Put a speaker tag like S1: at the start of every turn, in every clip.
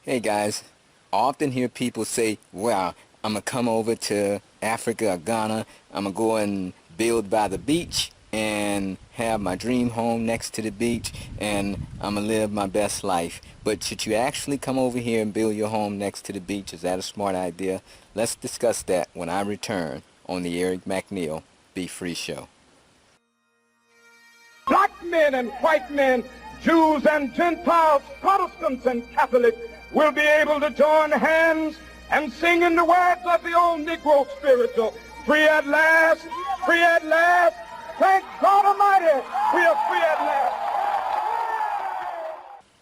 S1: Hey guys, I often hear people say, well, I'm going to come over to Africa or Ghana, I'm going to go and build by the beach and have my dream home next to the beach and I'm going to live my best life. But should you actually come over here and build your home next to the beach? Is that a smart idea? Let's discuss that when I return on the Eric McNeil Be Free Show.
S2: Black men and white men, Jews and Gentiles, Protestants and Catholics will be able to join hands and sing in the words of the old Negro spiritual, free at last, free at last, thank God Almighty, we are free at last.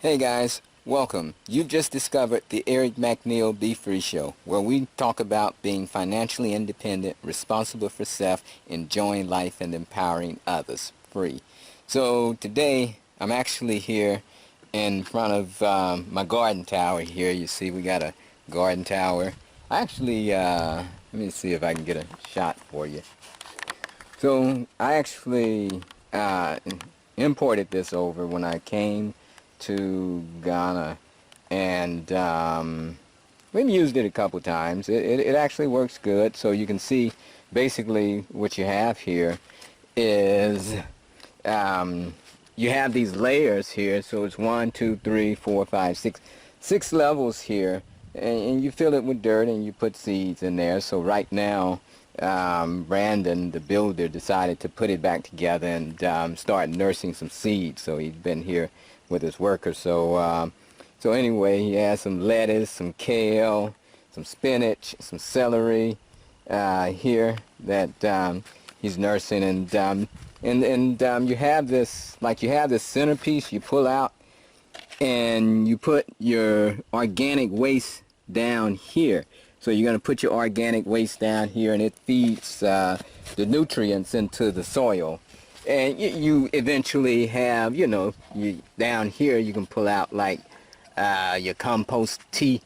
S1: Hey guys, welcome. You've just discovered the Eric McNeil Be Free Show, where we talk about being financially independent, responsible for self, enjoying life, and empowering others free. So today, I'm actually here in front of my garden tower here. You see we got a garden tower. Actually, let me see if I can get a shot for you. So I actually imported this over when I came to Ghana, and we've used it a couple times. It actually works good. So you can see basically what you have here is you have these layers here, so it's 1, 2, 3, 4, 5, 6 levels here, and you fill it with dirt and you put seeds in there. So right now, Brandon, the builder, decided to put it back together and start nursing some seeds. So he's been here with his workers. So so anyway, he has some lettuce, some kale, some spinach, some celery here that he's nursing, and you have this, like you have this centerpiece you pull out and you put your organic waste down here. So you're going to put your organic waste down here, and it feeds the nutrients into the soil. And you eventually have, you know, down here you can pull out like your compost tea.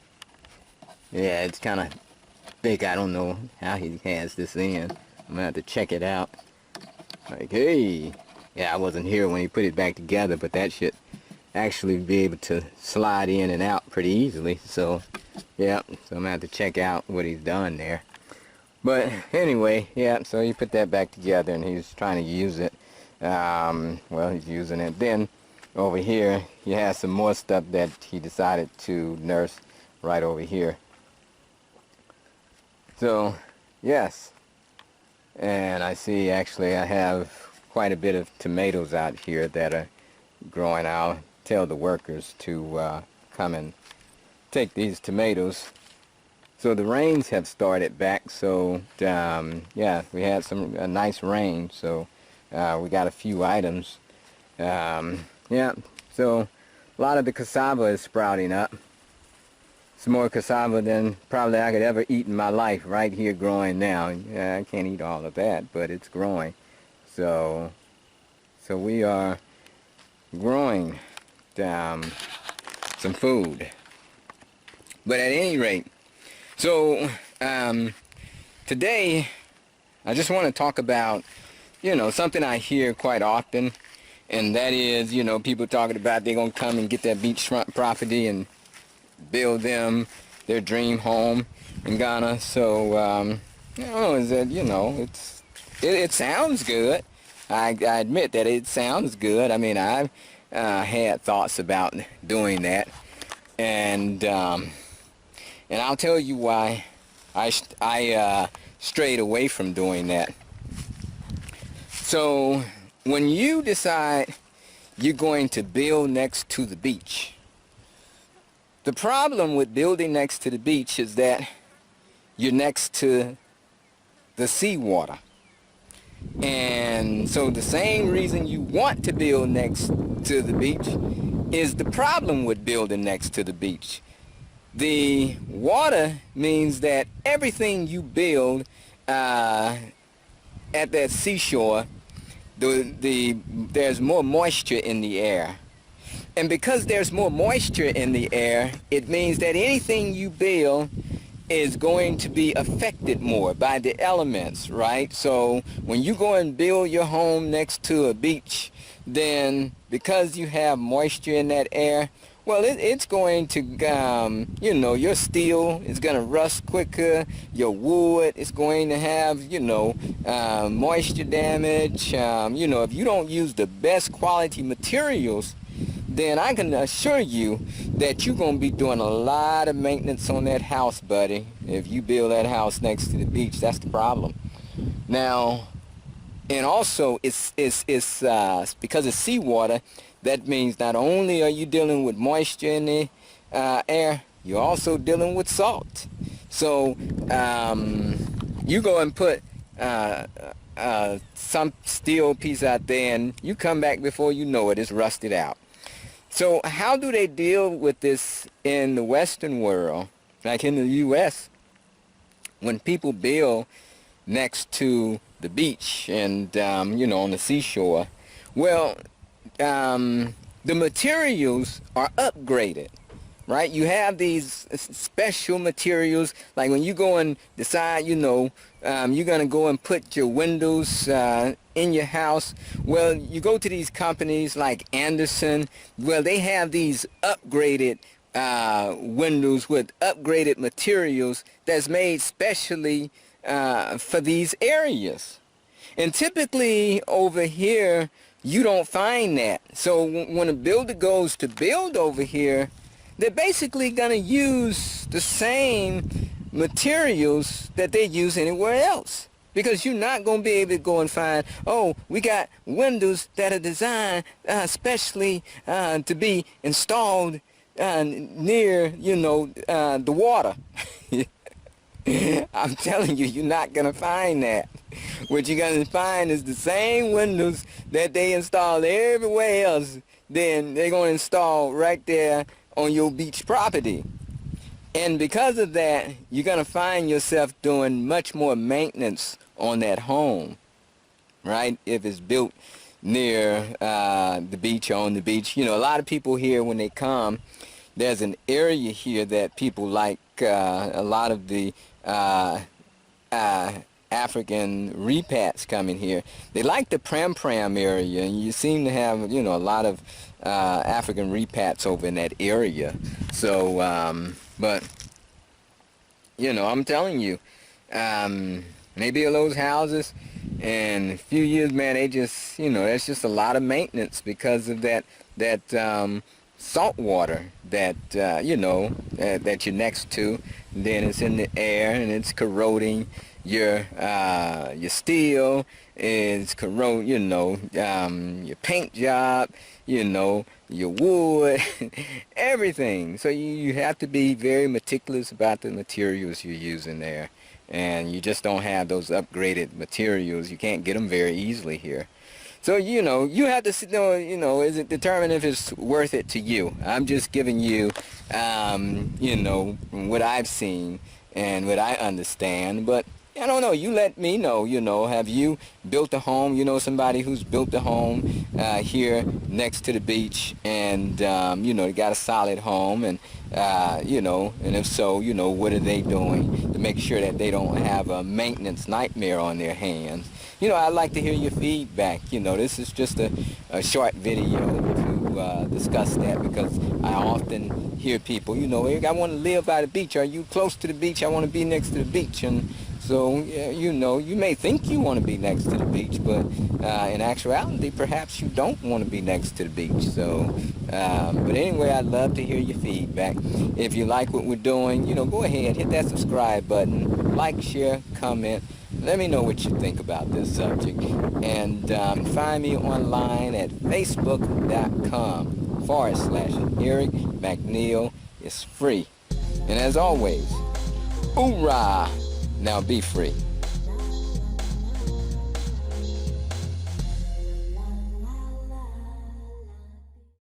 S1: Yeah, it's kind of big. I don't know how he has this in. I'm going to have to check it out. Like, hey, yeah, I wasn't here when he put it back together, but that should actually be able to slide in and out pretty easily. So, yeah, so I'm gonna have to check out what he's done there. But anyway, yeah, so he put that back together and he's trying to use it. Well, he's using it. Then over here, he has some more stuff that he decided to nurse right over here. So, yes. And I see, actually, I have quite a bit of tomatoes out here that are growing. I'll tell the workers to come and take these tomatoes. So the rains have started back, so yeah, we had a nice rain, so we got a few items. Yeah, so a lot of the cassava is sprouting up. It's more cassava than probably I could ever eat in my life right here growing now. I can't eat all of that, but it's growing. So we are growing some food. But at any rate, so today I just want to talk about, you know, something I hear quite often, and that is, you know, people talking about they're going to come and get that beachfront property and build them their dream home in Ghana. So you know, is that, you know, it sounds good. I admit that it sounds good. I mean, I've had thoughts about doing that, and I'll tell you why I strayed away from doing that. So when you decide you're going to build next to the beach, the problem with building next to the beach is that you're next to the seawater. And so the same reason you want to build next to the beach is the problem with building next to the beach. The water means that everything you build at that seashore, there's more moisture in the air. And because there's more moisture in the air, it means that anything you build is going to be affected more by the elements, right? So when you go and build your home next to a beach, then because you have moisture in that air, Well, it's going to, you know, your steel is going to rust quicker. Your wood is going to have, you know, moisture damage. You know, if you don't use the best quality materials, then I can assure you that you're going to be doing a lot of maintenance on that house, buddy. If you build that house next to the beach, that's the problem. Now, and also, it's because it's seawater. That means not only are you dealing with moisture in the air, you're also dealing with salt. So you go and put some steel piece out there, and you come back before you know it, it's rusted out. So how do they deal with this in the Western world, like in the U.S., when people build next to the beach and, you know, on the seashore? Well, the materials are upgraded, right? You have these special materials, like when you go and decide, you know, you're going to go and put your windows in your house. Well, you go to these companies like Anderson. Well, they have these upgraded windows with upgraded materials that's made specially for these areas. And typically over here, you don't find that. So when a builder goes to build over here, they're basically going to use the same materials that they use anywhere else. Because you're not going to be able to go and find, oh, we got windows that are designed especially to be installed near, you know, the water. I'm telling you, you're not going to find that. What you're going to find is the same windows that they install everywhere else, then they're going to install right there on your beach property. And because of that, you're going to find yourself doing much more maintenance on that home, right? If it's built near the beach or on the beach. You know, a lot of people here, when they come, there's an area here that people like, a lot of the African repats coming here. They like the Pram Pram area, and you seem to have, you know, a lot of African repats over in that area. So, but, you know, I'm telling you, they build those houses, and in a few years, man, they just, you know, that's just a lot of maintenance because of that salt water that, you know, that you're next to. Then it's in the air, and it's corroding your steel, it's corrode, you know, your paint job, you know, your wood, everything. So you have to be very meticulous about the materials you're using there. And you just don't have those upgraded materials. You can't get them very easily here. So, you know, you have to, you know, is it determine if it's worth it to you. I'm just giving you, you know, what I've seen and what I understand. But I don't know, you let me know, you know, have you built a home? You know somebody who's built a home here next to the beach, and, you know, they got a solid home, and, you know, and if so, you know, what are they doing to make sure that they don't have a maintenance nightmare on their hands? You know, I'd like to hear your feedback. You know, this is just a short video to discuss that, because I often hear people, you know, I want to live by the beach. Are you close to the beach? I want to be next to the beach. And so, you know, you may think you want to be next to the beach, but in actuality, perhaps you don't want to be next to the beach. So, but anyway, I'd love to hear your feedback. If you like what we're doing, you know, go ahead, hit that subscribe button, like, share, comment. Let me know what you think about this subject. And find me online at facebook.com/Eric McNeil. It's free. And as always, hoorah! Now be free.